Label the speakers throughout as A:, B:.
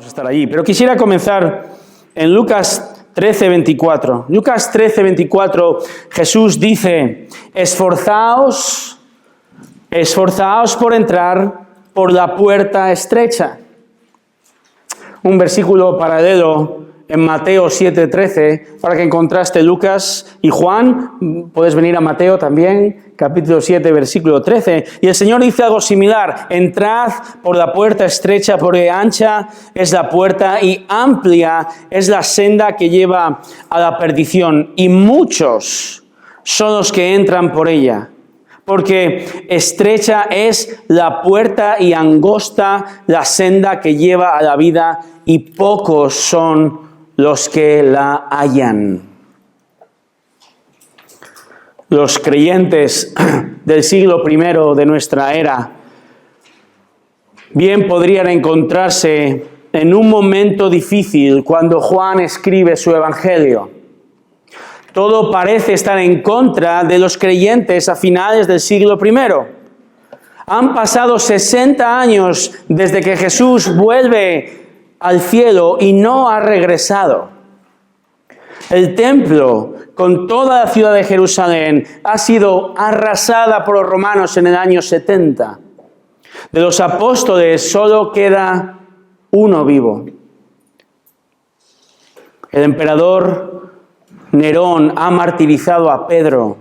A: Vamos a estar allí, pero quisiera comenzar en Lucas 13:24. Lucas 13:24, Jesús dice: esforzaos por entrar por la puerta estrecha. Un versículo paralelo en Mateo 7:13, para que en contraste Lucas y Juan, puedes venir a Mateo también, capítulo 7, versículo 13, y el Señor dice algo similar: entrad por la puerta estrecha, porque ancha es la puerta y amplia es la senda que lleva a la perdición, y muchos son los que entran por ella. Porque estrecha es la puerta y angosta la senda que lleva a la vida, y pocos son los que la hallan. Los creyentes del siglo I de nuestra era bien podrían encontrarse en un momento difícil cuando Juan escribe su evangelio. Todo parece estar en contra de los creyentes a finales del siglo I. Han pasado 60 años desde que Jesús vuelve al cielo y no ha regresado. El templo, con toda la ciudad de Jerusalén, ha sido arrasada por los romanos en el año 70. De los apóstoles solo queda uno vivo. El emperador Nerón ha martirizado a Pedro,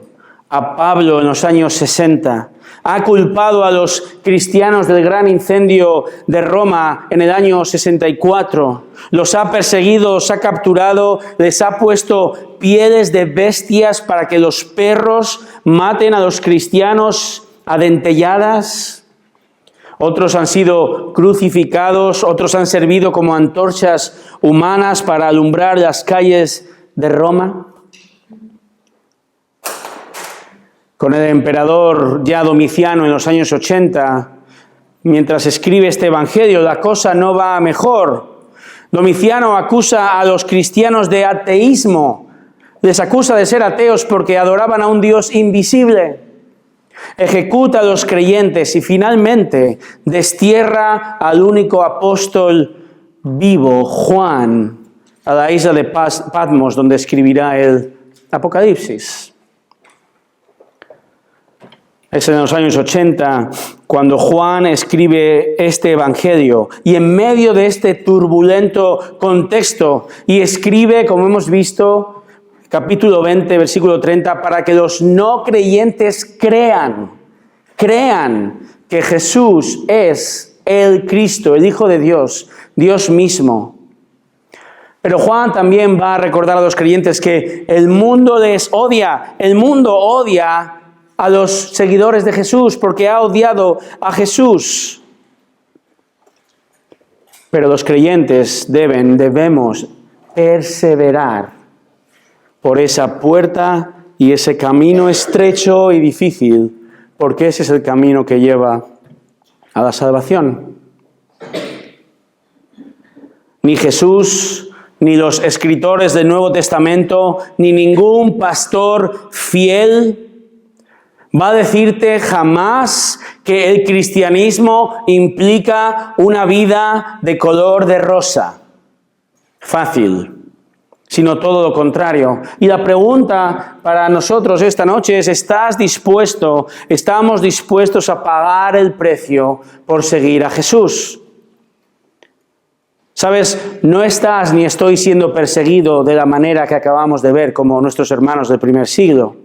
A: a Pablo en los años 60. Ha culpado a los cristianos del gran incendio de Roma en el año 64. Los ha perseguido, los ha capturado, les ha puesto pieles de bestias para que los perros maten a los cristianos a dentelladas. Otros han sido crucificados, otros han servido como antorchas humanas para alumbrar las calles de Roma. Con el emperador ya Domiciano en los años 80, mientras escribe este evangelio, la cosa no va a mejor. Domiciano acusa a los cristianos de ateísmo, les acusa de ser ateos porque adoraban a un Dios invisible. Ejecuta a los creyentes y finalmente destierra al único apóstol vivo, Juan, a la isla de Patmos, donde escribirá el Apocalipsis. Es en los años 80 cuando Juan escribe este evangelio, y en medio de este turbulento contexto, y escribe, como hemos visto, capítulo 20, versículo 30, para que los no creyentes crean que Jesús es el Cristo, el Hijo de Dios, Dios mismo. Pero Juan también va a recordar a los creyentes que el mundo les odia, el mundo odia a los seguidores de Jesús porque ha odiado a Jesús. Pero los creyentes debemos perseverar por esa puerta y ese camino estrecho y difícil, porque ese es el camino que lleva a la salvación. Ni Jesús, ni los escritores del Nuevo Testamento, ni ningún pastor fiel va a decirte jamás que el cristianismo implica una vida de color de rosa, fácil, sino todo lo contrario. Y la pregunta para nosotros esta noche es: estamos dispuestos a pagar el precio por seguir a Jesús? ¿Sabes? No estás ni estoy siendo perseguido de la manera que acabamos de ver como nuestros hermanos del primer siglo.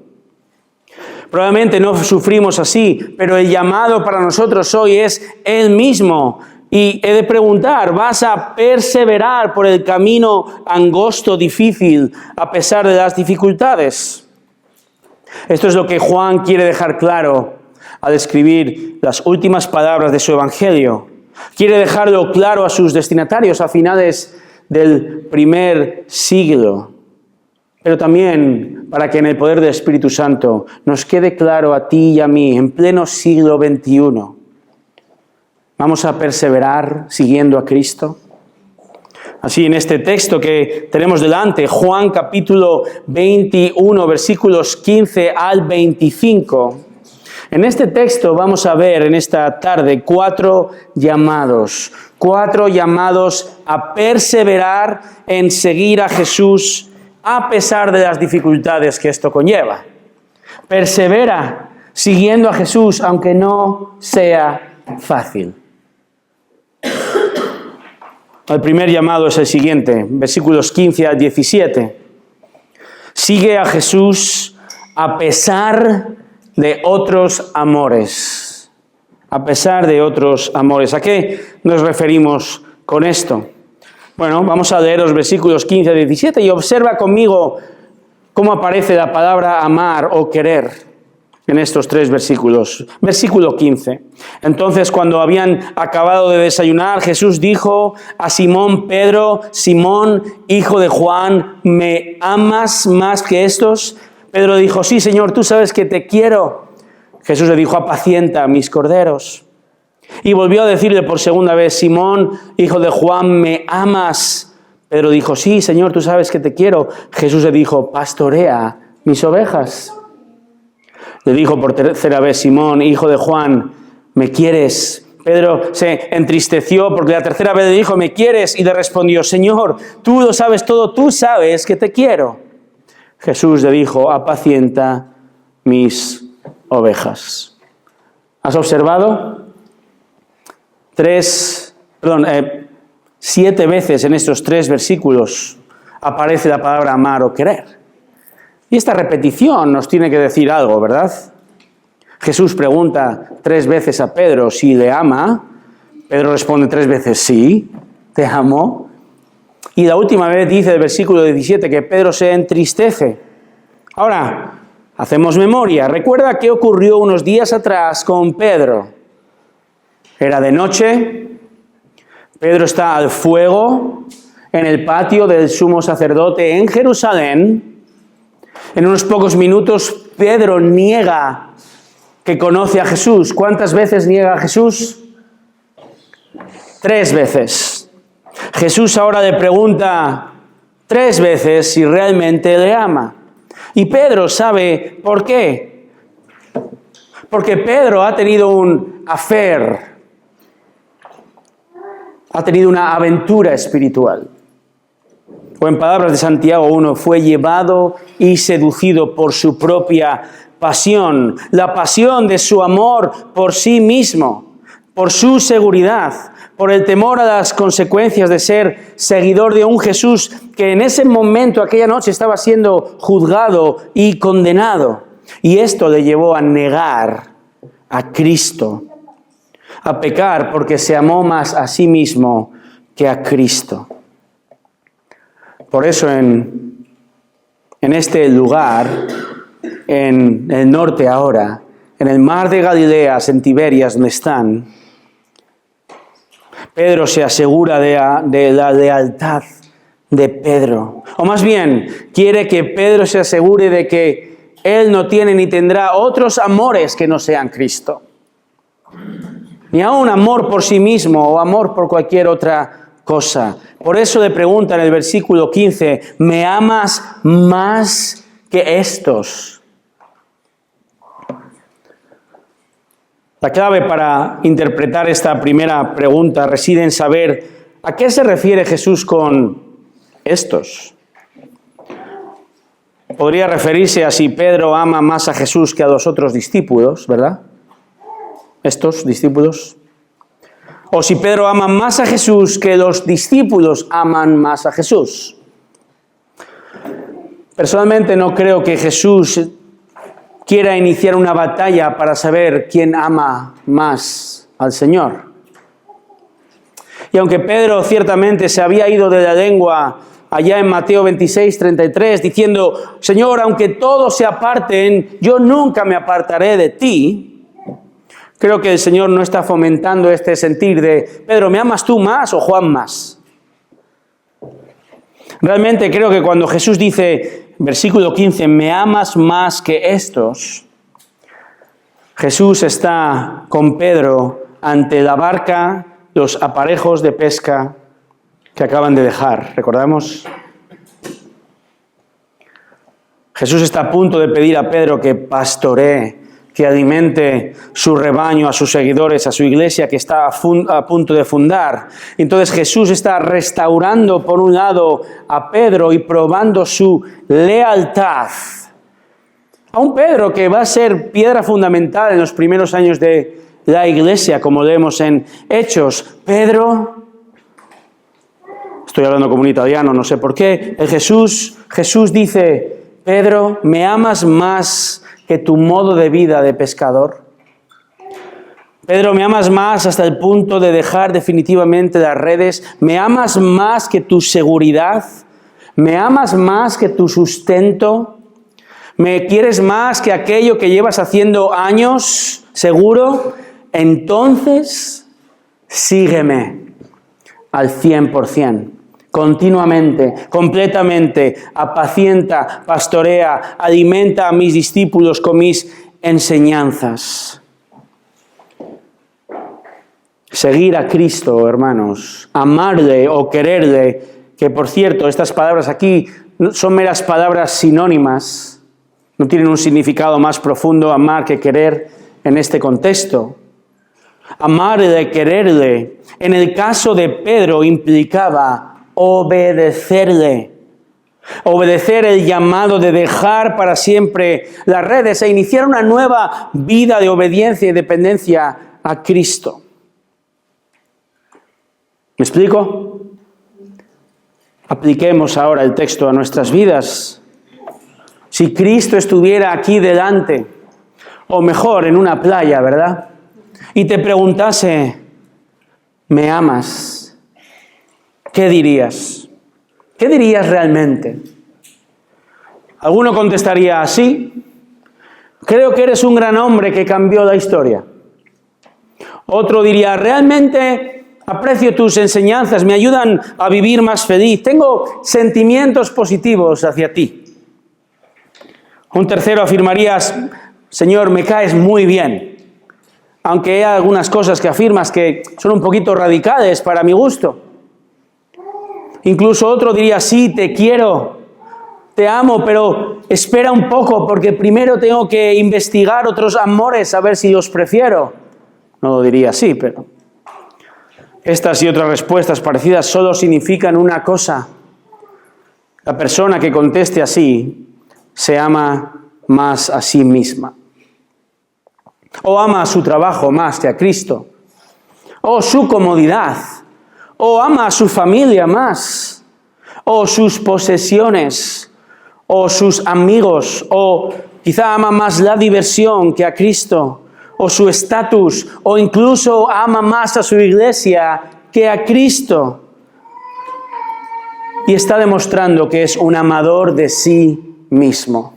A: Probablemente no sufrimos así, pero el llamado para nosotros hoy es el mismo. Y he de preguntar: ¿vas a perseverar por el camino angosto, difícil, a pesar de las dificultades? Esto es lo que Juan quiere dejar claro al escribir las últimas palabras de su evangelio. Quiere dejarlo claro a sus destinatarios a finales del primer siglo. Pero también para que en el poder del Espíritu Santo nos quede claro a ti y a mí, en pleno siglo XXI, ¿vamos a perseverar siguiendo a Cristo? Así, en este texto que tenemos delante, Juan capítulo 21, versículos 15 al 25, En este texto vamos a ver en esta tarde cuatro llamados a perseverar en seguir a Jesús a pesar de las dificultades que esto conlleva. Persevera siguiendo a Jesús aunque no sea fácil. El primer llamado es el siguiente, versículos 15 al 17. Sigue a Jesús a pesar de otros amores. A pesar de otros amores. ¿A qué nos referimos con esto? Bueno, vamos a leer los versículos 15 a 17 y observa conmigo cómo aparece la palabra amar o querer en estos tres versículos. Versículo 15. Entonces, cuando habían acabado de desayunar, Jesús dijo a Simón Pedro: Simón, hijo de Juan, ¿me amas más que estos? Pedro dijo: sí, Señor, tú sabes que te quiero. Jesús le dijo: apacienta mis corderos. Y volvió a decirle por segunda vez: Simón, hijo de Juan, ¿me amas? Pedro dijo: sí, Señor, tú sabes que te quiero. Jesús le dijo: pastorea mis ovejas. Le dijo por tercera vez: Simón, hijo de Juan, ¿me quieres? Pedro se entristeció porque la tercera vez le dijo: ¿me quieres? Y le respondió: Señor, tú lo sabes todo, tú sabes que te quiero. Jesús le dijo: apacienta mis ovejas. ¿Has observado? 7 veces en estos 3 versículos aparece la palabra amar o querer. Y esta repetición nos tiene que decir algo, ¿verdad? Jesús pregunta 3 veces a Pedro si le ama. Pedro responde 3 veces: sí, te amo. Y la última vez dice el versículo 17 que Pedro se entristece. Ahora, hacemos memoria. Recuerda qué ocurrió unos días atrás con Pedro. Era de noche, Pedro está al fuego en el patio del sumo sacerdote en Jerusalén. En unos pocos minutos Pedro niega que conoce a Jesús. ¿Cuántas veces niega a Jesús? 3 veces. Jesús ahora le pregunta 3 veces si realmente le ama. Y Pedro sabe por qué. Porque Pedro ha tenido un affair. Ha tenido una aventura espiritual. O en palabras de Santiago 1, fue llevado y seducido por su propia pasión. La pasión de su amor por sí mismo, por su seguridad, por el temor a las consecuencias de ser seguidor de un Jesús que en ese momento, aquella noche, estaba siendo juzgado y condenado. Y esto le llevó a negar a Cristo, a pecar porque se amó más a sí mismo que a Cristo. Por eso en este lugar, en el norte ahora, en el mar de Galileas, en Tiberias, donde están, Pedro se asegura de la lealtad de Pedro. O más bien, quiere que Pedro se asegure de que él no tiene ni tendrá otros amores que no sean Cristo. Ni aun amor por sí mismo o amor por cualquier otra cosa. Por eso le pregunta en el versículo 15, ¿me amas más que estos? La clave para interpretar esta primera pregunta reside en saber a qué se refiere Jesús con estos. Podría referirse a si Pedro ama más a Jesús que a los otros discípulos, ¿verdad? Estos discípulos. O si Pedro ama más a Jesús que los discípulos aman más a Jesús. Personalmente no creo que Jesús quiera iniciar una batalla para saber quién ama más al Señor. Y aunque Pedro ciertamente se había ido de la lengua allá en Mateo 26, 33, diciendo: Señor, aunque todos se aparten, yo nunca me apartaré de ti. Creo que el Señor no está fomentando este sentir de: Pedro, ¿me amas tú más o Juan más? Realmente creo que cuando Jesús dice, versículo 15, ¿me amas más que estos? Jesús está con Pedro ante la barca, los aparejos de pesca que acaban de dejar. ¿Recordamos? Jesús está a punto de pedir a Pedro que pastoree que alimente su rebaño, a sus seguidores, a su iglesia que está a punto de fundar. Entonces Jesús está restaurando por un lado a Pedro y probando su lealtad. A un Pedro que va a ser piedra fundamental en los primeros años de la iglesia, como leemos en Hechos. Pedro, estoy hablando como un italiano, no sé por qué, Jesús dice, Pedro, ¿me amas más que tu modo de vida de pescador? Pedro, ¿me amas más hasta el punto de dejar definitivamente las redes? ¿Me amas más que tu seguridad? ¿Me amas más que tu sustento? ¿Me quieres más que aquello que llevas haciendo años, seguro? Entonces, sígueme al 100%. Continuamente, completamente, apacienta, pastorea, alimenta a mis discípulos con mis enseñanzas. Seguir a Cristo, hermanos, amarle o quererle, que por cierto, estas palabras aquí son meras palabras sinónimas, no tienen un significado más profundo, amar que querer en este contexto. Amarle, quererle, en el caso de Pedro implicaba obedecerle. Obedecer el llamado de dejar para siempre las redes e iniciar una nueva vida de obediencia y dependencia a Cristo. ¿Me explico? Apliquemos ahora el texto a nuestras vidas. Si Cristo estuviera aquí delante, o mejor, en una playa, ¿verdad? Y te preguntase, ¿me amas? ¿Qué dirías? ¿Qué dirías realmente? Alguno contestaría así, creo que eres un gran hombre que cambió la historia. Otro diría, realmente aprecio tus enseñanzas, me ayudan a vivir más feliz, tengo sentimientos positivos hacia ti. Un tercero afirmaría, Señor, me caes muy bien, aunque hay algunas cosas que afirmas que son un poquito radicales para mi gusto. Incluso otro diría, sí, te quiero, te amo, pero espera un poco porque primero tengo que investigar otros amores a ver si los prefiero. No lo diría así, pero estas y otras respuestas parecidas solo significan una cosa. La persona que conteste así se ama más a sí misma. O ama a su trabajo más que a Cristo. O su comodidad. O ama a su familia más, o sus posesiones, o sus amigos, o quizá ama más la diversión que a Cristo, o su estatus, o incluso ama más a su iglesia que a Cristo. Y está demostrando que es un amador de sí mismo,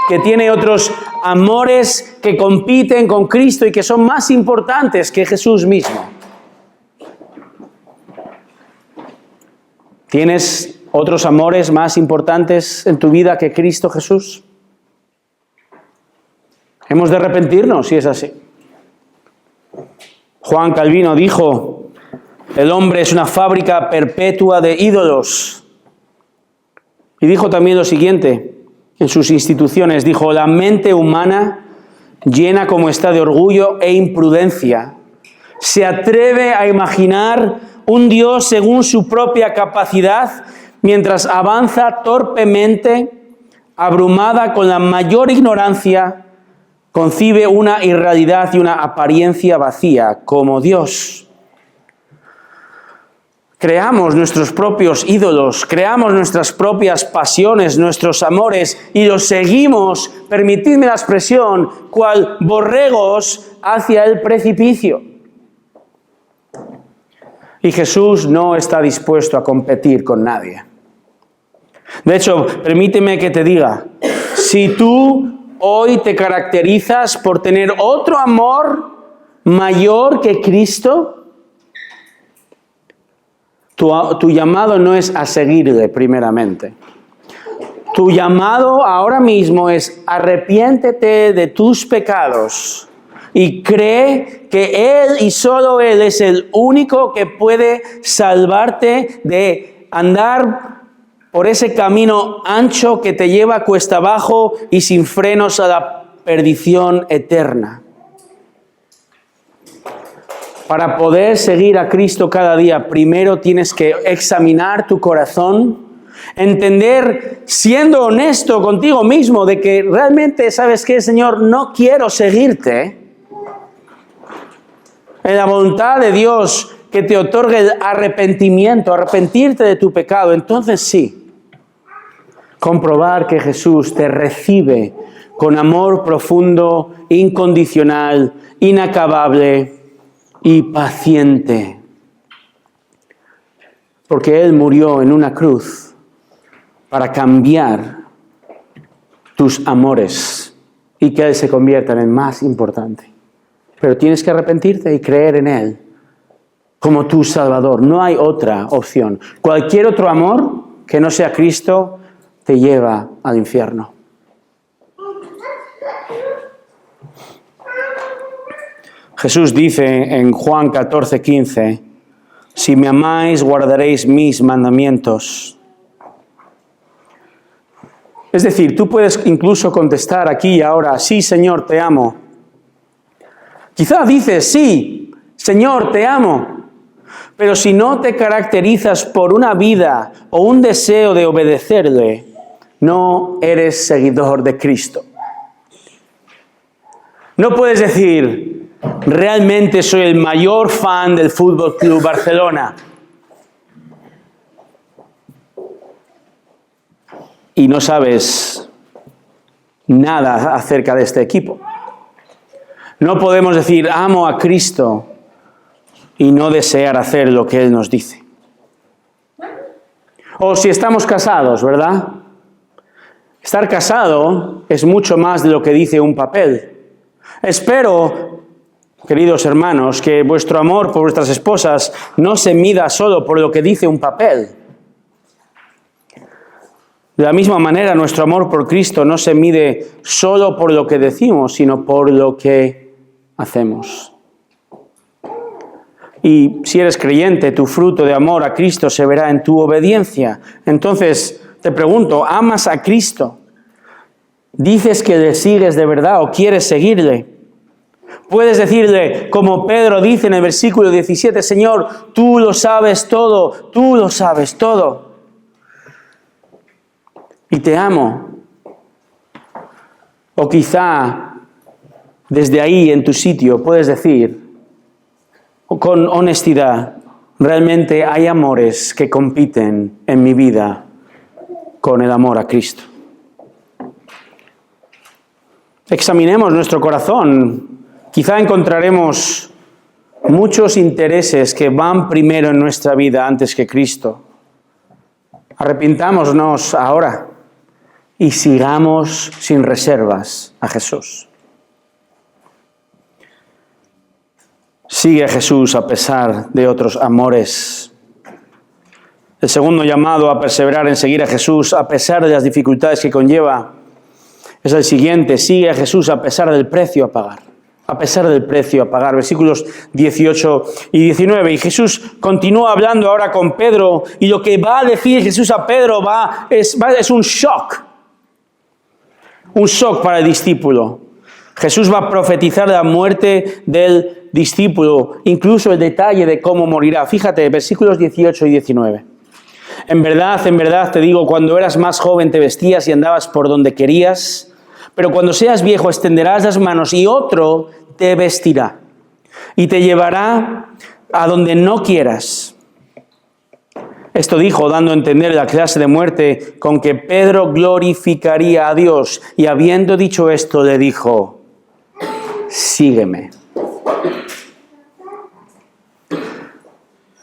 A: que tiene otros amores que compiten con Cristo y que son más importantes que Jesús mismo. ¿Tienes otros amores más importantes en tu vida que Cristo Jesús? Hemos de arrepentirnos si es así. Juan Calvino dijo, el hombre es una fábrica perpetua de ídolos. Y dijo también lo siguiente, en sus instituciones, dijo, la mente humana, llena como está de orgullo e imprudencia, se atreve a imaginar un Dios según su propia capacidad, mientras avanza torpemente, abrumada con la mayor ignorancia, concibe una irrealidad y una apariencia vacía como Dios. Creamos nuestros propios ídolos, creamos nuestras propias pasiones, nuestros amores, y los seguimos, permitidme la expresión, cual borregos hacia el precipicio. Y Jesús no está dispuesto a competir con nadie. De hecho, permíteme que te diga, si tú hoy te caracterizas por tener otro amor mayor que Cristo, tu llamado no es a seguirle primeramente. Tu llamado ahora mismo es arrepiéntete de tus pecados y cree que Él y solo Él es el único que puede salvarte de andar por ese camino ancho que te lleva cuesta abajo y sin frenos a la perdición eterna. Para poder seguir a Cristo cada día, primero tienes que examinar tu corazón, entender, siendo honesto contigo mismo, de que realmente, ¿sabes qué, Señor? No quiero seguirte. En la voluntad de Dios que te otorgue el arrepentimiento, arrepentirte de tu pecado, entonces sí, comprobar que Jesús te recibe con amor profundo, incondicional, inacabable y paciente. Porque Él murió en una cruz para cambiar tus amores y que Él se convierta en el más importante. Pero tienes que arrepentirte y creer en Él como tu Salvador. No hay otra opción. Cualquier otro amor que no sea Cristo te lleva al infierno. Jesús dice en Juan 14:15, si me amáis, guardaréis mis mandamientos. Es decir, tú puedes incluso contestar aquí y ahora, sí, Señor, te amo. Quizá dices, sí, Señor, te amo. Pero si no te caracterizas por una vida o un deseo de obedecerle, no eres seguidor de Cristo. No puedes decir, realmente soy el mayor fan del Fútbol Club Barcelona. Y no sabes nada acerca de este equipo. No podemos decir, amo a Cristo y no desear hacer lo que Él nos dice. O si estamos casados, ¿verdad? Estar casado es mucho más de lo que dice un papel. Espero, queridos hermanos, que vuestro amor por vuestras esposas no se mida solo por lo que dice un papel. De la misma manera, nuestro amor por Cristo no se mide solo por lo que decimos, sino por lo que hacemos. Y si eres creyente, tu fruto de amor a Cristo se verá en tu obediencia. Entonces, te pregunto, ¿amas a Cristo? ¿Dices que le sigues de verdad o quieres seguirle? Puedes decirle, como Pedro dice en el versículo 17, Señor, tú lo sabes todo, tú lo sabes todo. Y te amo. O quizá desde ahí en tu sitio puedes decir con honestidad, realmente hay amores que compiten en mi vida con el amor a Cristo. Examinemos nuestro corazón. Quizá encontraremos muchos intereses que van primero en nuestra vida antes que Cristo. Arrepintámonos ahora y sigamos sin reservas a Jesús. Sigue a Jesús a pesar de otros amores. El segundo llamado a perseverar en seguir a Jesús a pesar de las dificultades que conlleva es el siguiente: sigue a Jesús a pesar del precio a pagar. A pesar del precio a pagar. Versículos 18 y 19. Y Jesús continúa hablando ahora con Pedro, y lo que va a decir Jesús a Pedro es un shock. Un shock para el discípulo. Jesús va a profetizar la muerte del discípulo, incluso el detalle de cómo morirá. Fíjate, versículos 18 y 19. En verdad te digo, cuando eras más joven te vestías y andabas por donde querías, pero cuando seas viejo extenderás las manos y otro te vestirá y te llevará a donde no quieras. Esto dijo, dando a entender la clase de muerte con que Pedro glorificaría a Dios. Y habiendo dicho esto, le dijo, sígueme.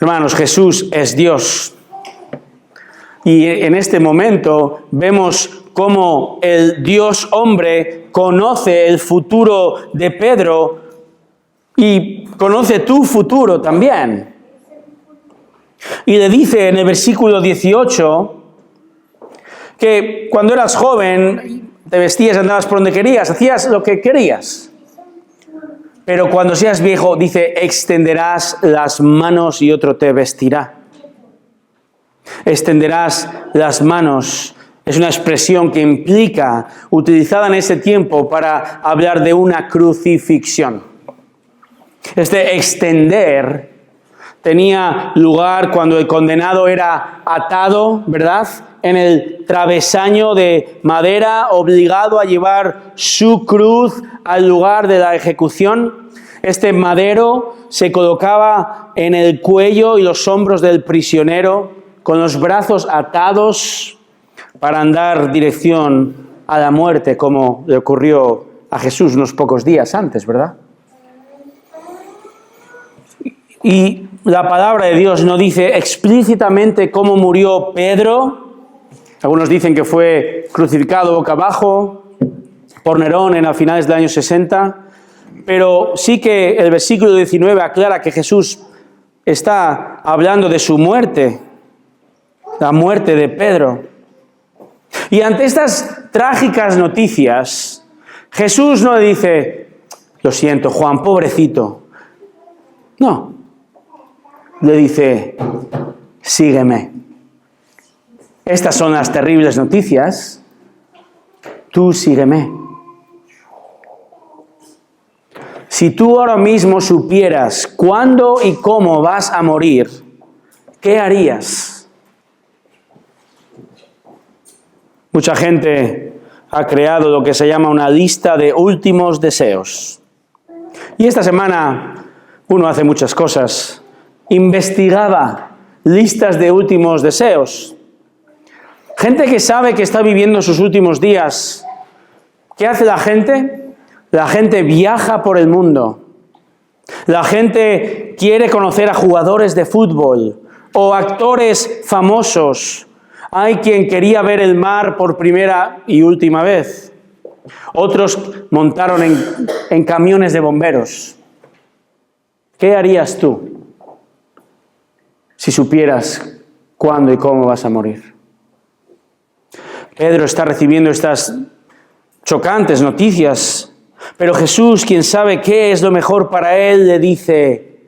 A: Hermanos, Jesús es Dios. Y en este momento vemos cómo el Dios hombre conoce el futuro de Pedro y conoce tu futuro también. Y le dice en el versículo 18 que cuando eras joven te vestías, andabas por donde querías, hacías lo que querías. Pero cuando seas viejo, dice, extenderás las manos y otro te vestirá. Extenderás las manos Es una expresión que implica, utilizada en ese tiempo para hablar de una crucifixión. Este extender tenía lugar cuando el condenado era atado, ¿verdad?, en el travesaño de madera, obligado a llevar su cruz al lugar de la ejecución. Este madero se colocaba en el cuello y los hombros del prisionero, con los brazos atados para andar dirección a la muerte, como le ocurrió a Jesús unos pocos días antes, ¿verdad? Y la palabra de Dios no dice explícitamente cómo murió Pedro. Algunos dicen que fue crucificado boca abajo por Nerón en a finales del año 60, pero sí que el versículo 19 aclara que Jesús está hablando de su muerte, la muerte de Pedro. Y ante estas trágicas noticias, Jesús no le dice, lo siento, Juan, pobrecito. No, le dice, sígueme. Estas son las terribles noticias. Tú sígueme. Si tú ahora mismo supieras cuándo y cómo vas a morir, ¿qué harías? Mucha gente ha creado lo que se llama una lista de últimos deseos. Y esta semana uno hace muchas cosas. Investigaba listas de últimos deseos. Gente que sabe que está viviendo sus últimos días. ¿Qué hace la gente? La gente viaja por el mundo. La gente quiere conocer a jugadores de fútbol o actores famosos. Hay quien quería ver el mar por primera y última vez. Otros montaron en camiones de bomberos. ¿Qué harías tú si supieras cuándo y cómo vas a morir? Pedro está recibiendo estas chocantes noticias, pero Jesús, quien sabe qué es lo mejor para él, le dice,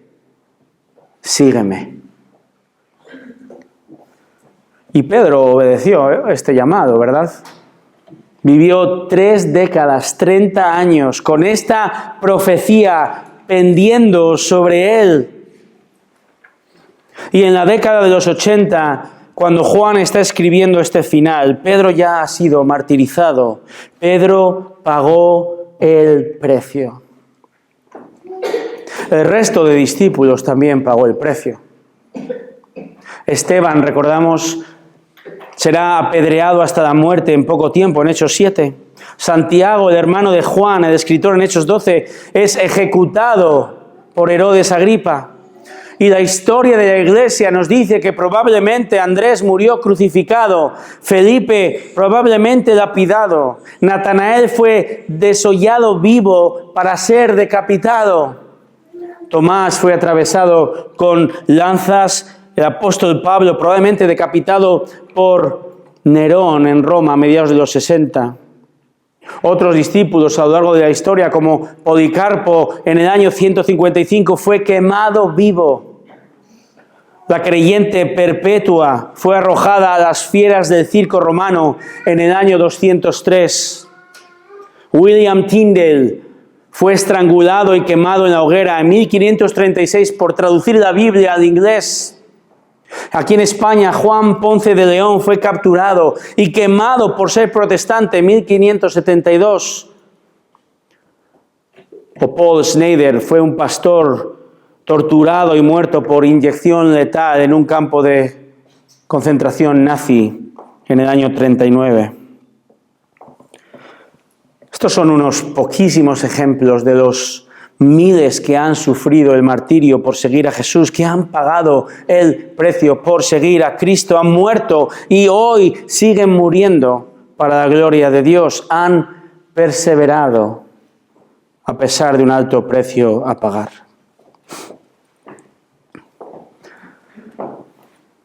A: sígueme. Y Pedro obedeció este llamado, ¿verdad? Vivió 3 décadas, 30 años, con esta profecía pendiendo sobre él. Y en la década de los 80, cuando Juan está escribiendo este final, Pedro ya ha sido martirizado. Pedro pagó el precio. El resto de discípulos también pagó el precio. Esteban, recordamos, será apedreado hasta la muerte en poco tiempo, en Hechos 7. Santiago, el hermano de Juan, el escritor en Hechos 12, es ejecutado por Herodes Agripa. Y la historia de la iglesia nos dice que probablemente Andrés murió crucificado, Felipe probablemente lapidado, Natanael fue desollado vivo para ser decapitado, Tomás fue atravesado con lanzas, el apóstol Pablo probablemente decapitado por Nerón en Roma a mediados de los 60. Otros discípulos a lo largo de la historia, como Policarpo en el año 155, fue quemado vivo. La creyente Perpetua fue arrojada a las fieras del circo romano en el año 203. William Tyndale fue estrangulado y quemado en la hoguera en 1536 por traducir la Biblia al inglés. Aquí en España, Juan Ponce de León fue capturado y quemado por ser protestante en 1572. O Paul Schneider fue un pastor torturado y muerto por inyección letal en un campo de concentración nazi en el año 39. Estos son unos poquísimos ejemplos de los miles que han sufrido el martirio por seguir a Jesús, que han pagado el precio por seguir a Cristo, han muerto y hoy siguen muriendo para la gloria de Dios. Han perseverado a pesar de un alto precio a pagar.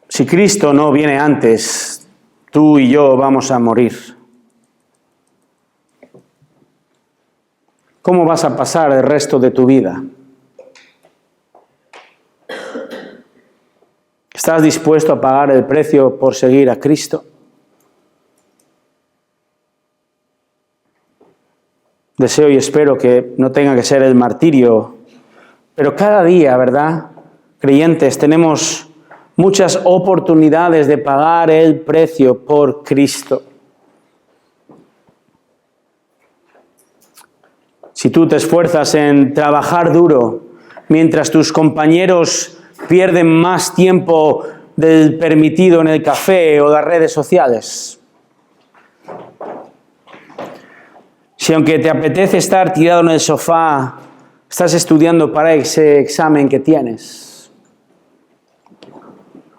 A: Si Cristo no viene antes, tú y yo vamos a morir. ¿Cómo vas a pasar el resto de tu vida? ¿Estás dispuesto a pagar el precio por seguir a Cristo? deseo y espero que no tenga que ser el martirio, pero cada día, ¿verdad? Creyentes, tenemos muchas oportunidades de pagar el precio por Cristo. Si tú te esfuerzas en trabajar duro, mientras tus compañeros pierden más tiempo del permitido en el café o las redes sociales. Si aunque te apetece estar tirado en el sofá, estás estudiando para ese examen que tienes.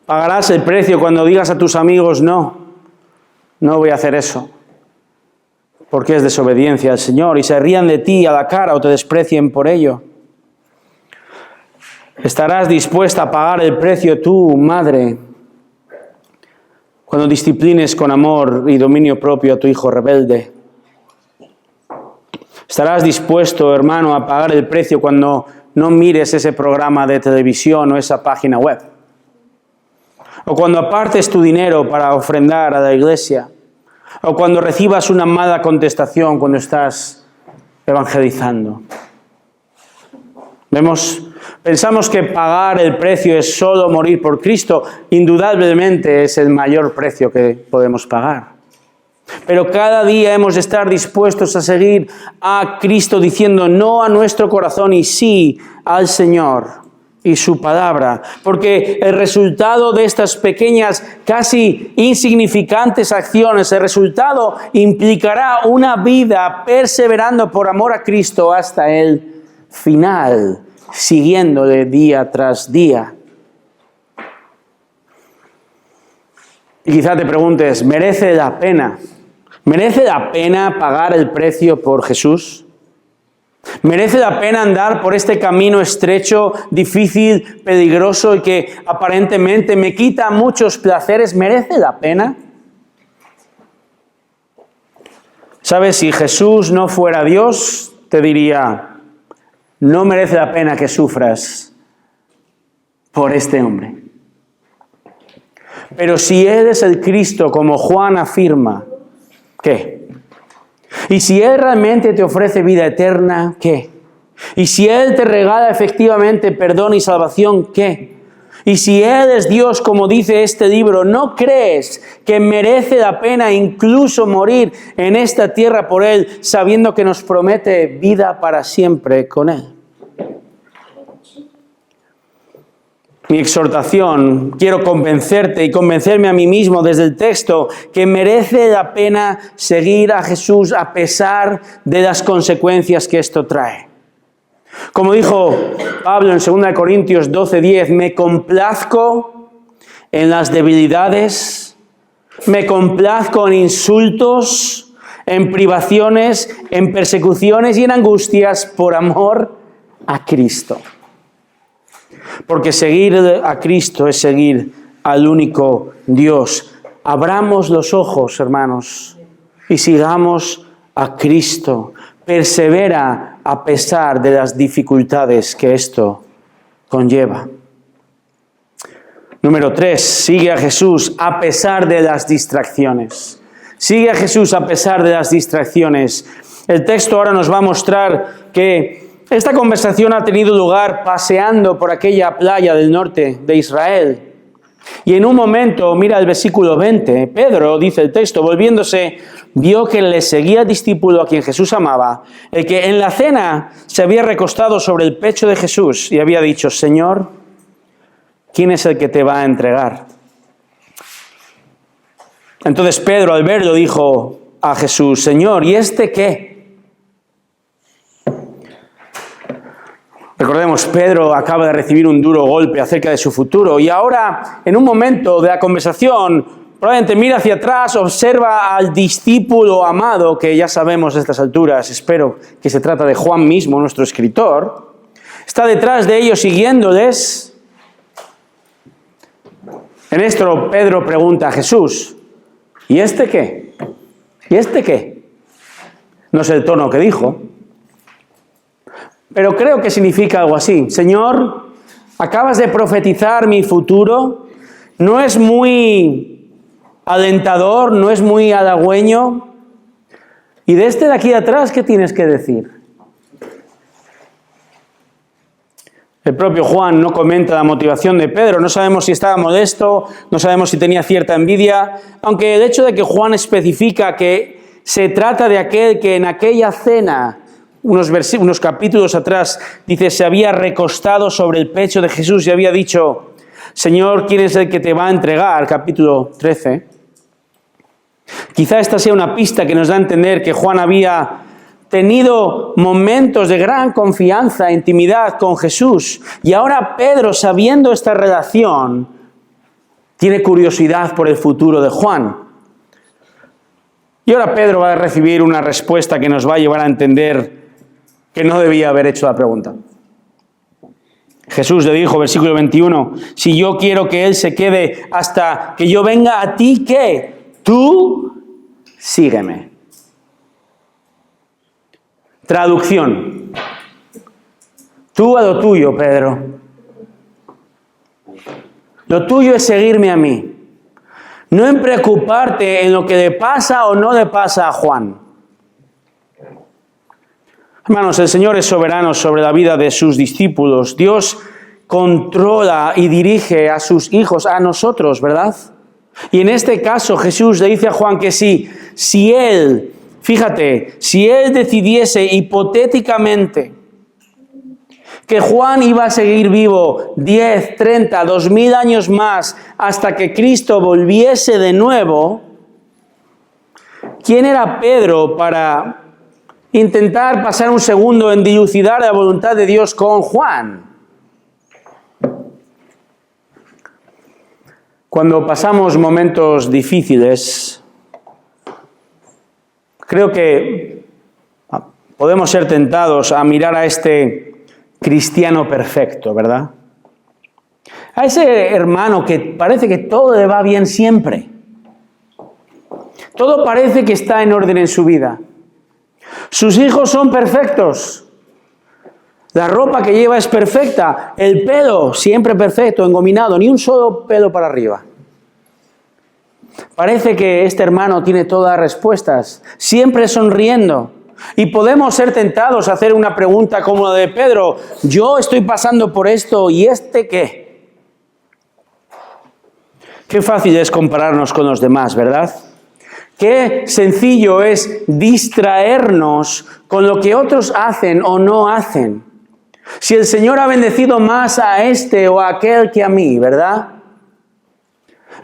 A: Pagarás el precio cuando digas a tus amigos, no voy a hacer eso, porque es desobediencia al Señor, y se rían de ti a la cara o te desprecien por ello. ¿Estarás dispuesta a pagar el precio tú, madre, cuando disciplines con amor y dominio propio a tu hijo rebelde? ¿Estarás dispuesto, hermano, a pagar el precio cuando no mires ese programa de televisión o esa página web? O cuando apartes tu dinero para ofrendar a la iglesia. O cuando recibas una mala contestación cuando estás evangelizando. Pensamos que pagar el precio es solo morir por Cristo. Indudablemente es el mayor precio que podemos pagar. Pero cada día hemos de estar dispuestos a seguir a Cristo diciendo no a nuestro corazón y sí al Señor y su palabra. Porque el resultado de estas pequeñas, casi insignificantes acciones, el resultado implicará una vida perseverando por amor a Cristo hasta el final, siguiéndole día tras día. Y quizá te preguntes, ¿merece la pena? ¿Merece la pena pagar el precio por Jesús? ¿Merece la pena andar por este camino estrecho, difícil, peligroso y que aparentemente me quita muchos placeres? ¿Merece la pena? ¿Sabes? Si Jesús no fuera Dios, te diría, no merece la pena que sufras por este hombre. Pero si Él es el Cristo, como Juan afirma, ¿qué? Y si Él realmente te ofrece vida eterna, ¿qué? Y si Él te regala efectivamente perdón y salvación, ¿qué? Y si Él es Dios, como dice este libro, ¿no crees que merece la pena incluso morir en esta tierra por Él, sabiendo que nos promete vida para siempre con Él? Mi exhortación, quiero convencerte y convencerme a mí mismo desde el texto que merece la pena seguir a Jesús a pesar de las consecuencias que esto trae. Como dijo Pablo en 2 Corintios 12:10, me complazco en las debilidades, me complazco en insultos, en privaciones, en persecuciones y en angustias por amor a Cristo. Porque seguir a Cristo es seguir al único Dios. Abramos los ojos, hermanos, y sigamos a Cristo. Persevera a pesar de las dificultades que esto conlleva. Número 3, sigue a Jesús a pesar de las distracciones. Sigue a Jesús a pesar de las distracciones. El texto ahora nos va a mostrar que esta conversación ha tenido lugar paseando por aquella playa del norte de Israel. Y en un momento, mira el versículo 20, Pedro, dice el texto, volviéndose, vio que le seguía el discípulo a quien Jesús amaba, el que en la cena se había recostado sobre el pecho de Jesús y había dicho, Señor, ¿quién es el que te va a entregar? Entonces Pedro, al verlo, dijo a Jesús, Señor, ¿y este qué? Recordemos, Pedro acaba de recibir un duro golpe acerca de su futuro y ahora, en un momento de la conversación, probablemente mira hacia atrás, observa al discípulo amado, que ya sabemos a estas alturas, espero que se trata de Juan mismo, nuestro escritor. Está detrás de ellos siguiéndoles. En esto Pedro pregunta a Jesús, ¿y este qué? ¿Y este qué? No sé el tono que dijo. Pero creo que significa algo así. Señor, acabas de profetizar mi futuro. No es muy alentador, no es muy halagüeño. Y de este de aquí atrás, ¿qué tienes que decir? El propio Juan no comenta la motivación de Pedro, no sabemos si estaba modesto, no sabemos si tenía cierta envidia, aunque el hecho de que Juan especifica que se trata de aquel que en aquella cena, unos capítulos atrás, dice, se había recostado sobre el pecho de Jesús y había dicho, Señor, ¿quién es el que te va a entregar? Capítulo 13. Quizá esta sea una pista que nos da a entender que Juan había tenido momentos de gran confianza e intimidad con Jesús. Y ahora Pedro, sabiendo esta relación, tiene curiosidad por el futuro de Juan. Y ahora Pedro va a recibir una respuesta que nos va a llevar a entender que no debía haber hecho la pregunta. Jesús le dijo, versículo 21, si yo quiero que Él se quede hasta que yo venga a ti, ¿qué? Tú sígueme. Traducción. Tú a lo tuyo, Pedro. Lo tuyo es seguirme a mí. No en preocuparte en lo que le pasa o no le pasa a Juan. Hermanos, el Señor es soberano sobre la vida de sus discípulos. Dios controla y dirige a sus hijos, a nosotros, ¿verdad? Y en este caso Jesús le dice a Juan que si Él decidiese hipotéticamente que Juan iba a seguir vivo 10, 30, 2000 años más hasta que Cristo volviese de nuevo, ¿quién era Pedro para intentar pasar un segundo en dilucidar la voluntad de Dios con Juan? Cuando pasamos momentos difíciles, creo que podemos ser tentados a mirar a este cristiano perfecto, ¿verdad? A ese hermano que parece que todo le va bien siempre. Todo parece que está en orden en su vida. Sus hijos son perfectos. La ropa que lleva es perfecta. El pelo siempre perfecto, engominado, ni un solo pelo para arriba. Parece que este hermano tiene todas las respuestas, siempre sonriendo. Y podemos ser tentados a hacer una pregunta como la de Pedro. Yo estoy pasando por esto, ¿y este qué? Qué fácil es compararnos con los demás, ¿verdad? Qué sencillo es distraernos con lo que otros hacen o no hacen. Si el Señor ha bendecido más a este o a aquel que a mí, ¿verdad?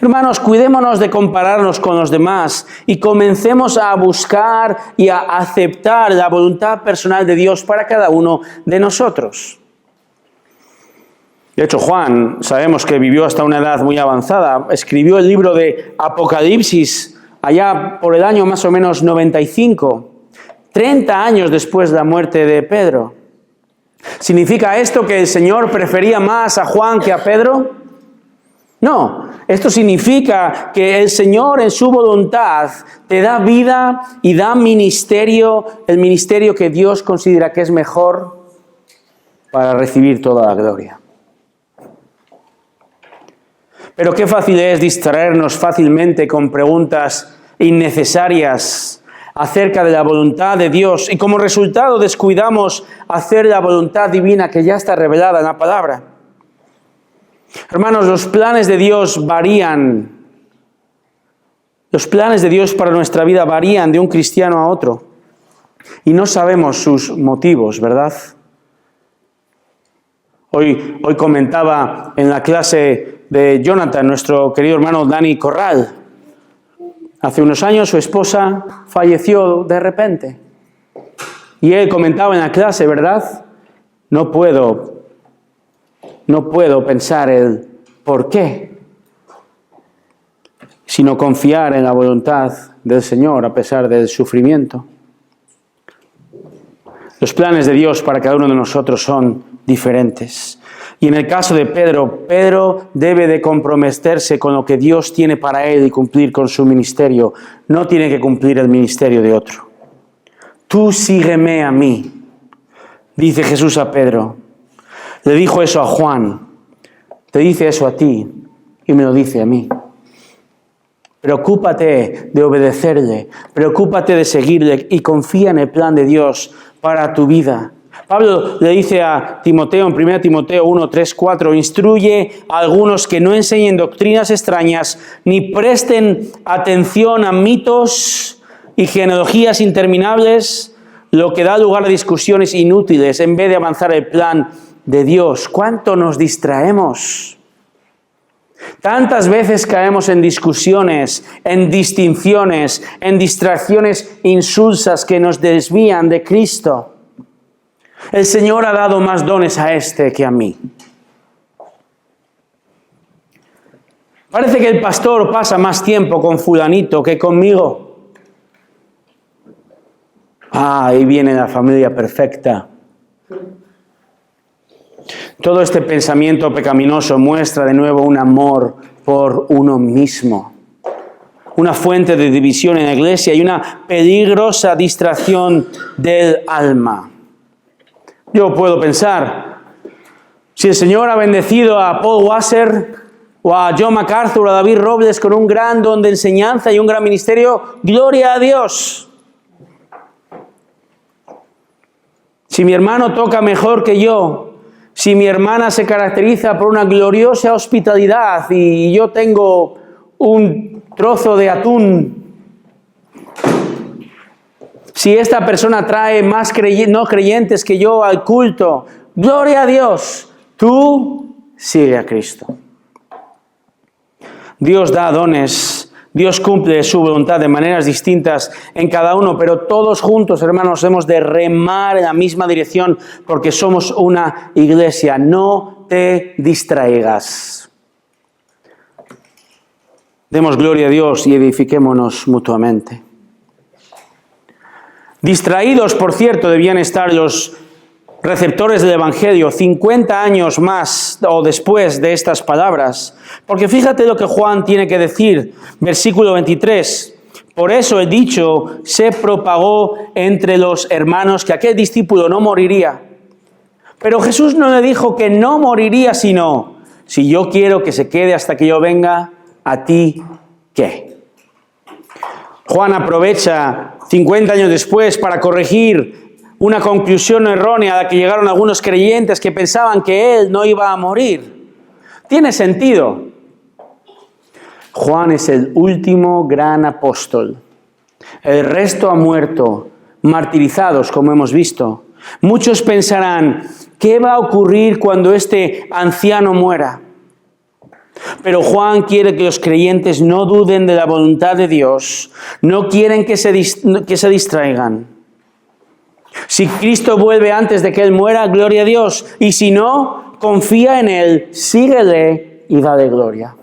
A: Hermanos, cuidémonos de compararnos con los demás y comencemos a buscar y a aceptar la voluntad personal de Dios para cada uno de nosotros. De hecho, Juan, sabemos que vivió hasta una edad muy avanzada. Escribió el libro de Apocalipsis allá por el año más o menos 95, 30 años después de la muerte de Pedro. ¿Significa esto que el Señor prefería más a Juan que a Pedro? No, esto significa que el Señor en su voluntad te da vida y da ministerio, el ministerio que Dios considera que es mejor para recibir toda la gloria. Pero qué fácil es distraernos fácilmente con preguntas innecesarias acerca de la voluntad de Dios y como resultado descuidamos hacer la voluntad divina que ya está revelada en la palabra. Hermanos, los planes de Dios varían. Los planes de Dios para nuestra vida varían de un cristiano a otro. Y no sabemos sus motivos, ¿verdad? Hoy comentaba en la clase de Jonathan, nuestro querido hermano Dani Corral. Hace unos años su esposa falleció de repente. Y él comentaba en la clase, ¿verdad? No puedo pensar el por qué, sino confiar en la voluntad del Señor a pesar del sufrimiento. Los planes de Dios para cada uno de nosotros son diferentes. Y en el caso de Pedro, Pedro debe de comprometerse con lo que Dios tiene para él y cumplir con su ministerio. No tiene que cumplir el ministerio de otro. Tú sígueme a mí, dice Jesús a Pedro. Le dijo eso a Juan, te dice eso a ti y me lo dice a mí. Preocúpate de obedecerle, preocúpate de seguirle y confía en el plan de Dios para tu vida. Pablo le dice a Timoteo en 1 Timoteo 1, 3, 4, instruye a algunos que no enseñen doctrinas extrañas ni presten atención a mitos y genealogías interminables, lo que da lugar a discusiones inútiles en vez de avanzar el plan de Dios. ¿Cuánto nos distraemos? Tantas veces caemos en discusiones, en distinciones, en distracciones insulsas que nos desvían de Cristo. El Señor ha dado más dones a este que a mí. Parece que el pastor pasa más tiempo con fulanito que conmigo. Ahí viene la familia perfecta. Todo este pensamiento pecaminoso muestra de nuevo un amor por uno mismo, una fuente de división en la iglesia y una peligrosa distracción del alma. Yo puedo pensar, si el Señor ha bendecido a Paul Washer o a John MacArthur o a David Robles con un gran don de enseñanza y un gran ministerio, gloria a Dios. Si mi hermano toca mejor que yo, si mi hermana se caracteriza por una gloriosa hospitalidad y yo tengo un trozo de atún, si esta persona trae más no creyentes que yo al culto, gloria a Dios, tú sigue a Cristo. Dios da dones, Dios cumple su voluntad de maneras distintas en cada uno, pero todos juntos, hermanos, hemos de remar en la misma dirección porque somos una iglesia. No te distraigas. Demos gloria a Dios y edifiquémonos mutuamente. Distraídos, por cierto, debían estar los receptores del Evangelio 50 años más o después de estas palabras. Porque fíjate lo que Juan tiene que decir, versículo 23. Por eso el dicho se propagó entre los hermanos que aquel discípulo no moriría. Pero Jesús no le dijo que no moriría, sino, si yo quiero que se quede hasta que yo venga, ¿a ti qué? Juan aprovecha 50 años después para corregir una conclusión errónea a la que llegaron algunos creyentes que pensaban que él no iba a morir. Tiene sentido. Juan es el último gran apóstol. El resto ha muerto, martirizados, como hemos visto. Muchos pensarán, ¿qué va a ocurrir cuando este anciano muera? Pero Juan quiere que los creyentes no duden de la voluntad de Dios, no quieren que se distraigan. Si Cristo vuelve antes de que Él muera, gloria a Dios. Y si no, confía en Él, síguele y dale gloria.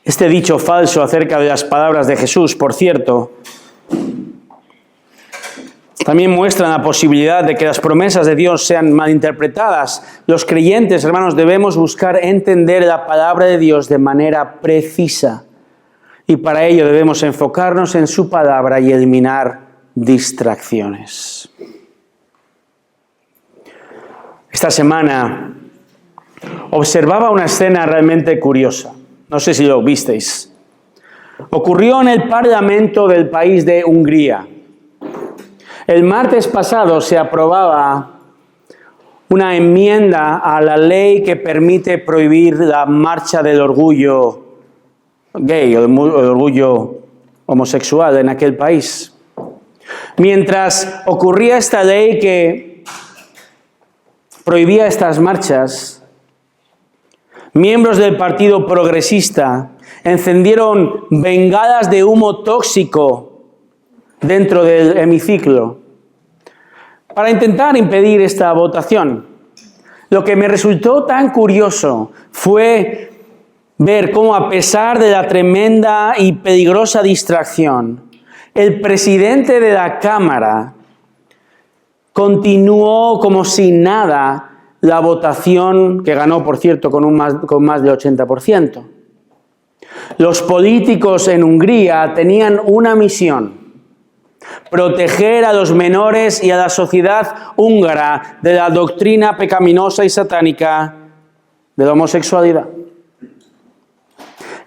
A: Este dicho falso acerca de las palabras de Jesús, por cierto, también muestran la posibilidad de que las promesas de Dios sean malinterpretadas. Los creyentes, hermanos, debemos buscar entender la palabra de Dios de manera precisa. Y para ello debemos enfocarnos en su palabra y eliminar distracciones. Esta semana observaba una escena realmente curiosa. No sé si lo visteis. Ocurrió en el Parlamento del país de Hungría. El martes pasado se aprobaba una enmienda a la ley que permite prohibir la marcha del orgullo gay o el orgullo homosexual en aquel país. Mientras ocurría esta ley que prohibía estas marchas, miembros del Partido Progresista encendieron bengalas de humo tóxico dentro del hemiciclo para intentar impedir esta votación. Lo que me resultó tan curioso fue ver cómo, a pesar de la tremenda y peligrosa distracción, el presidente de la Cámara continuó como si nada la votación, que ganó, por cierto, con más del 80%. Los políticos en Hungría tenían una misión: proteger a los menores y a la sociedad húngara de la doctrina pecaminosa y satánica de la homosexualidad.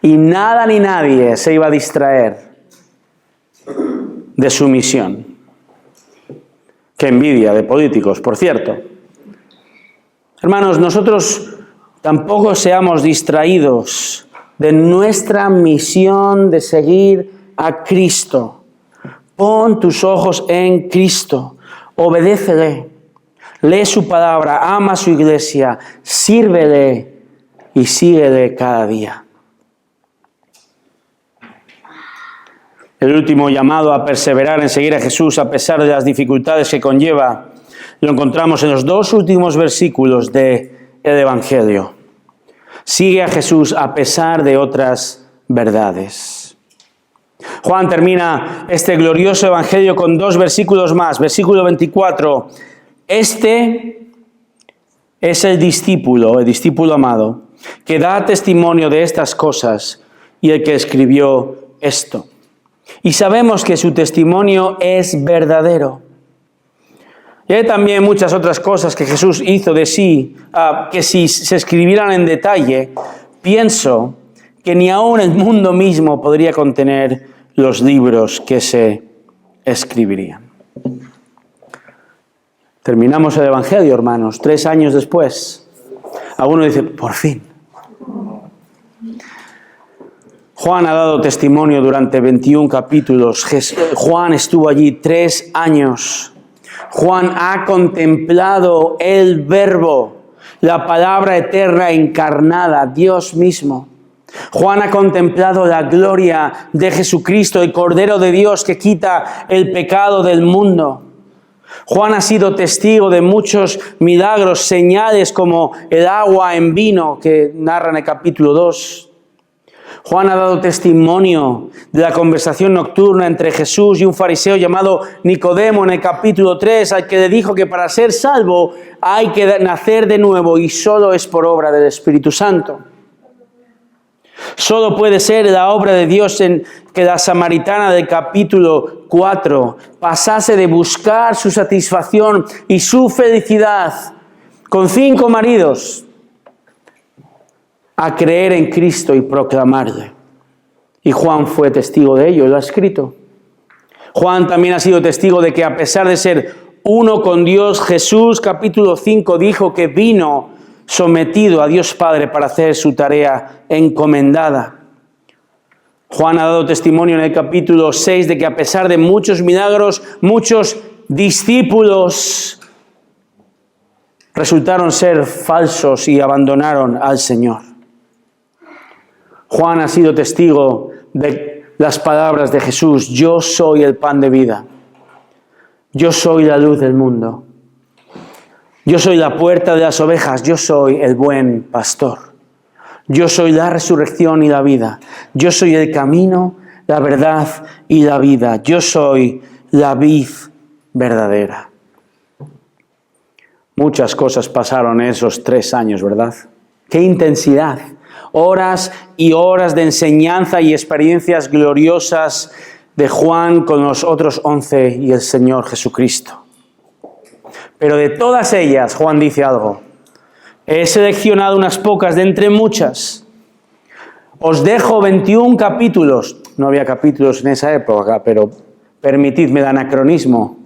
A: Y nada ni nadie se iba a distraer de su misión. Qué envidia de políticos, por cierto. Hermanos, nosotros tampoco seamos distraídos de nuestra misión de seguir a Cristo. Pon tus ojos en Cristo, obedécele, lee su palabra, ama a su iglesia, sírvele y síguele cada día. El último llamado a perseverar en seguir a Jesús a pesar de las dificultades que conlleva, lo encontramos en los 2 últimos versículos del Evangelio. Sigue a Jesús a pesar de otras verdades. Juan termina este glorioso Evangelio con 2 versículos más. Versículo 24. Este es el discípulo amado, que da testimonio de estas cosas y el que escribió esto. Y sabemos que su testimonio es verdadero. Y hay también muchas otras cosas que Jesús hizo de sí, que si se escribieran en detalle, pienso que ni aún el mundo mismo podría contener los libros que se escribirían. Terminamos el Evangelio, hermanos, 3 años después. Alguno dice, por fin. Juan ha dado testimonio durante 21 capítulos. Juan estuvo allí 3 años. Juan ha contemplado el Verbo, la palabra eterna encarnada, Dios mismo. Juan ha contemplado la gloria de Jesucristo, el Cordero de Dios que quita el pecado del mundo. Juan ha sido testigo de muchos milagros, señales como el agua en vino que narra en el capítulo 2. Juan ha dado testimonio de la conversación nocturna entre Jesús y un fariseo llamado Nicodemo en el capítulo 3, al que le dijo que para ser salvo hay que nacer de nuevo y solo es por obra del Espíritu Santo. Solo puede ser la obra de Dios en que la samaritana del capítulo 4 pasase de buscar su satisfacción y su felicidad con 5 maridos a creer en Cristo y proclamarle. Y Juan fue testigo de ello, lo ha escrito. Juan también ha sido testigo de que a pesar de ser uno con Dios, Jesús, capítulo 5, dijo que vino sometido a Dios Padre para hacer su tarea encomendada. Juan ha dado testimonio en el capítulo 6 de que a pesar de muchos milagros, muchos discípulos resultaron ser falsos y abandonaron al Señor. Juan ha sido testigo de las palabras de Jesús: yo soy el pan de vida, yo soy la luz del mundo, yo soy la puerta de las ovejas, yo soy el buen pastor, yo soy la resurrección y la vida, yo soy el camino, la verdad y la vida, yo soy la vid verdadera. Muchas cosas pasaron en esos 3 años, ¿verdad? ¡Qué intensidad! Horas y horas de enseñanza y experiencias gloriosas de Juan con los otros 11 y el Señor Jesucristo. Pero de todas ellas, Juan dice algo: he seleccionado unas pocas de entre muchas. Os dejo 21 capítulos. No había capítulos en esa época, pero permitidme el anacronismo.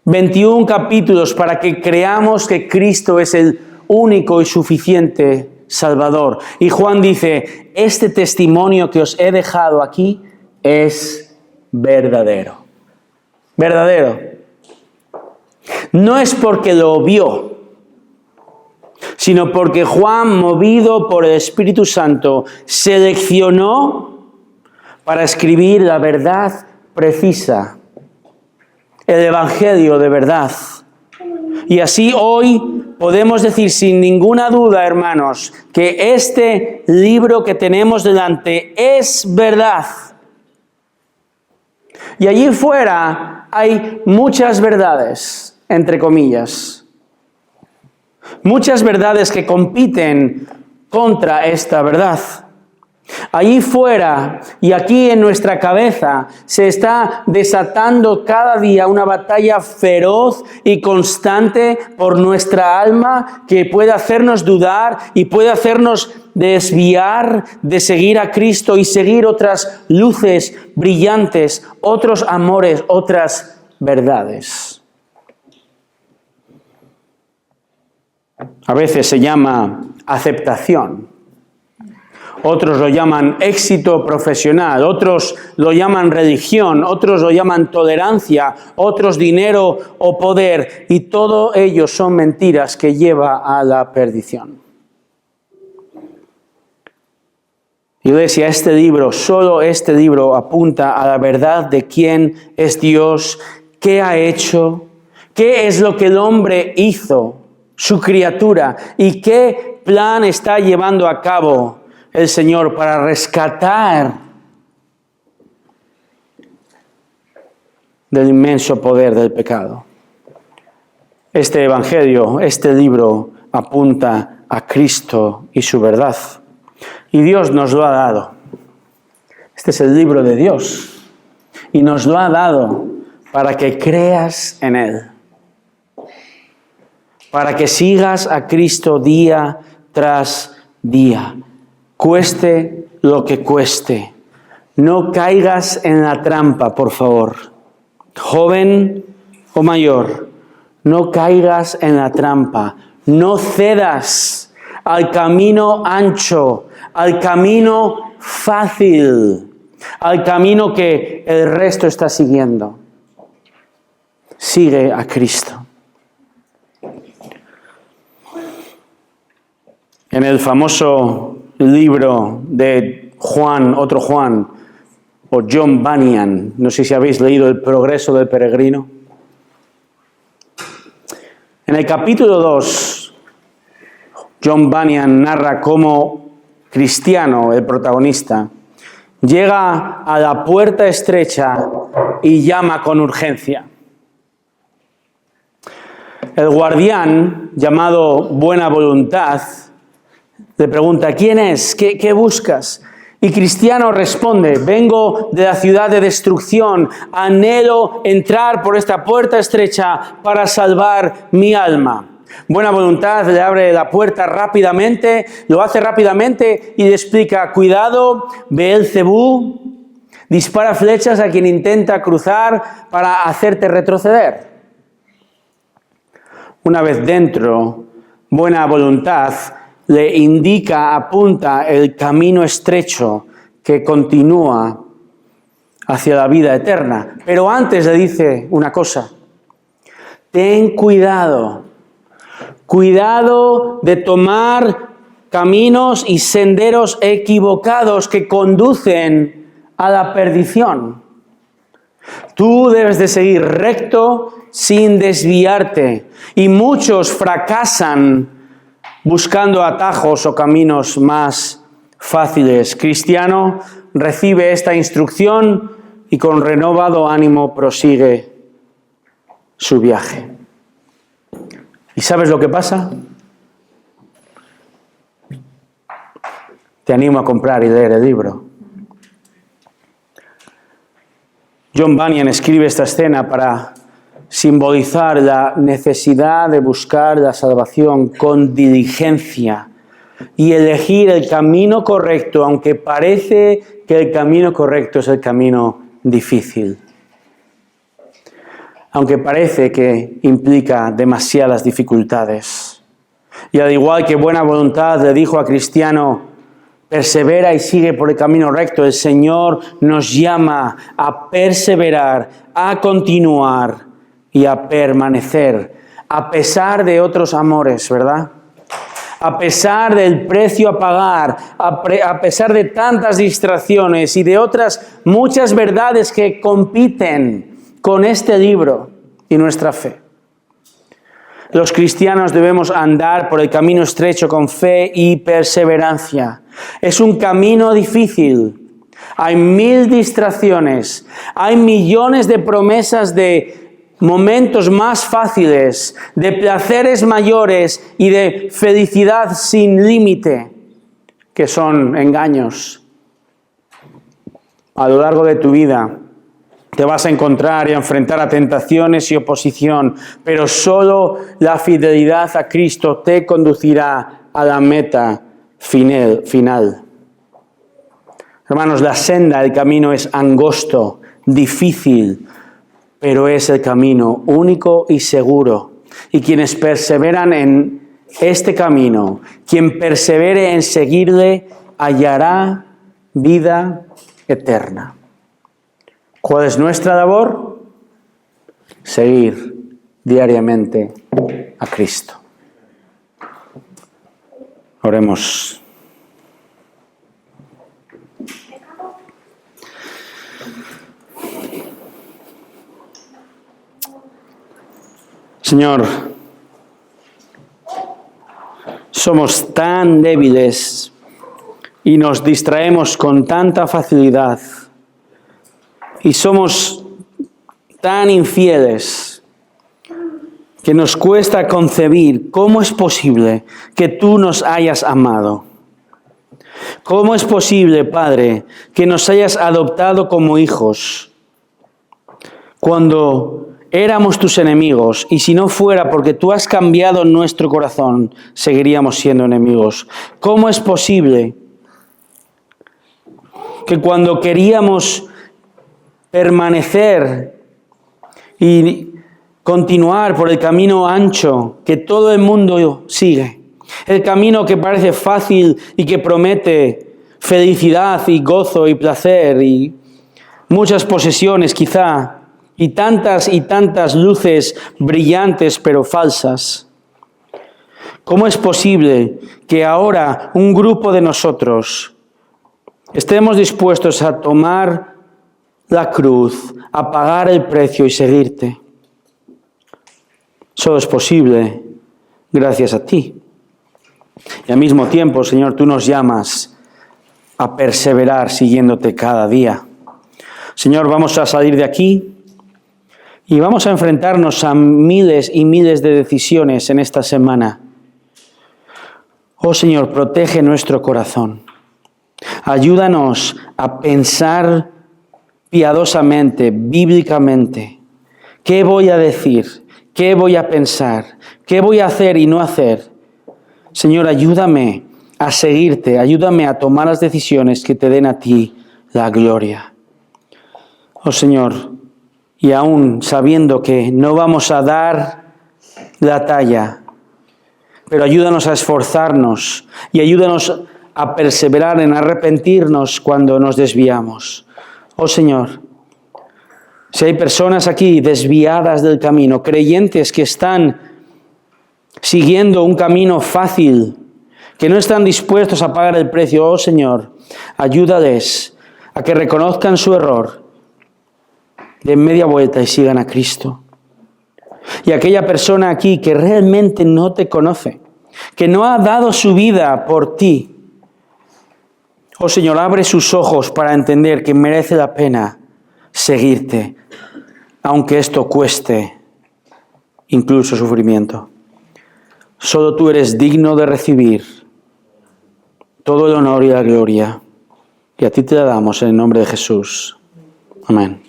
A: 21 capítulos para que creamos que Cristo es el único y suficiente Salvador. Y Juan dice: este testimonio que os he dejado aquí es verdadero. Verdadero. No es porque lo vio, sino porque Juan, movido por el Espíritu Santo, seleccionó para escribir la verdad precisa, el Evangelio de verdad. Y así hoy podemos decir sin ninguna duda, hermanos, que este libro que tenemos delante es verdad. Y allí fuera hay muchas verdades, entre comillas. Muchas verdades que compiten contra esta verdad. Allí fuera y aquí en nuestra cabeza se está desatando cada día una batalla feroz y constante por nuestra alma que puede hacernos dudar y puede hacernos desviar de seguir a Cristo y seguir otras luces brillantes, otros amores, otras verdades. A veces se llama aceptación. Otros lo llaman éxito profesional, otros lo llaman religión, otros lo llaman tolerancia, otros dinero o poder, y todo ello son mentiras que llevan a la perdición. Iglesia, solo este libro apunta a la verdad de quién es Dios, qué ha hecho, qué es lo que el hombre hizo, su criatura, y qué plan está llevando a cabo el Señor para rescatar del inmenso poder del pecado. Este evangelio, este libro apunta a Cristo y su verdad. Y Dios nos lo ha dado. Este es el libro de Dios. Y nos lo ha dado para que creas en Él. Para que sigas a Cristo día tras día. Cueste lo que cueste. No caigas en la trampa, por favor. Joven o mayor, no caigas en la trampa. No cedas al camino ancho, al camino fácil, al camino que el resto está siguiendo. Sigue a Cristo. En el famoso libro de Juan, otro Juan, o John Bunyan, no sé si habéis leído El progreso del peregrino. En el capítulo 2, John Bunyan narra cómo Cristiano, el protagonista, llega a la puerta estrecha y llama con urgencia. El guardián, llamado Buena Voluntad, le pregunta, ¿quién es? ¿Qué buscas? Y Cristiano responde, vengo de la ciudad de destrucción, anhelo entrar por esta puerta estrecha para salvar mi alma. Buena Voluntad le abre la puerta rápidamente, lo hace rápidamente y le explica, cuidado, Beelzebú dispara flechas a quien intenta cruzar para hacerte retroceder. Una vez dentro, Buena Voluntad le indica, apunta el camino estrecho que continúa hacia la vida eterna. Pero antes le dice una cosa, ten cuidado de tomar caminos y senderos equivocados que conducen a la perdición. Tú debes de seguir recto sin desviarte, y muchos fracasan buscando atajos o caminos más fáciles. Cristiano recibe esta instrucción y con renovado ánimo prosigue su viaje. ¿Y sabes lo que pasa? Te animo a comprar y leer el libro. John Bunyan escribe esta escena para simbolizar la necesidad de buscar la salvación con diligencia y elegir el camino correcto, aunque parece que el camino correcto es el camino difícil. Aunque parece que implica demasiadas dificultades. Y al igual que Buena Voluntad le dijo a Cristiano, persevera y sigue por el camino recto, el Señor nos llama a perseverar, a continuar y a permanecer, a pesar de otros amores, ¿verdad? A pesar del precio a pagar, a pesar de tantas distracciones y de otras muchas verdades que compiten con este libro y nuestra fe. Los cristianos debemos andar por el camino estrecho con fe y perseverancia. Es un camino difícil. Hay 1000 distracciones. Hay millones de promesas de momentos más fáciles, de placeres mayores y de felicidad sin límite, que son engaños A lo largo de tu vida te vas a encontrar y a enfrentar a tentaciones y oposición, pero solo la fidelidad a Cristo te conducirá a la meta final. Hermanos, la senda, el camino es angosto, difícil, pero es el camino único y seguro. Y quienes perseveran en este camino, quien persevere en seguirle, hallará vida eterna. ¿Cuál es nuestra labor? Seguir diariamente a Cristo. Oremos. Señor, somos tan débiles y nos distraemos con tanta facilidad y somos tan infieles que nos cuesta concebir cómo es posible que tú nos hayas amado. ¿Cómo es posible, Padre, que nos hayas adoptado como hijos cuando éramos tus enemigos? Y si no fuera porque tú has cambiado nuestro corazón, seguiríamos siendo enemigos. ¿Cómo es posible que cuando queríamos permanecer y continuar por el camino ancho que todo el mundo sigue, el camino que parece fácil y que promete felicidad y gozo y placer y muchas posesiones quizá, y tantas luces brillantes pero falsas? ¿Cómo es posible que ahora un grupo de nosotros estemos dispuestos a tomar la cruz, a pagar el precio y seguirte? Solo es posible gracias a ti. Y al mismo tiempo, Señor, tú nos llamas a perseverar siguiéndote cada día. Señor, vamos a salir de aquí y vamos a enfrentarnos a miles y miles de decisiones en esta semana. Oh Señor, protege nuestro corazón. Ayúdanos a pensar piadosamente, bíblicamente. ¿Qué voy a decir? ¿Qué voy a pensar? ¿Qué voy a hacer y no hacer? Señor, ayúdame a seguirte, ayúdame a tomar las decisiones que te den a ti la gloria. Oh Señor, y aún sabiendo que no vamos a dar la talla, pero ayúdanos a esforzarnos y ayúdanos a perseverar en arrepentirnos cuando nos desviamos. Oh Señor, si hay personas aquí desviadas del camino, creyentes que están siguiendo un camino fácil, que no están dispuestos a pagar el precio, oh Señor, ayúdales a que reconozcan su error, den media vuelta y sigan a Cristo. Y aquella persona aquí que realmente no te conoce, que no ha dado su vida por ti, oh Señor, abre sus ojos para entender que merece la pena seguirte, aunque esto cueste incluso sufrimiento. Solo tú eres digno de recibir todo el honor y la gloria, y a ti te la damos en el nombre de Jesús. Amén.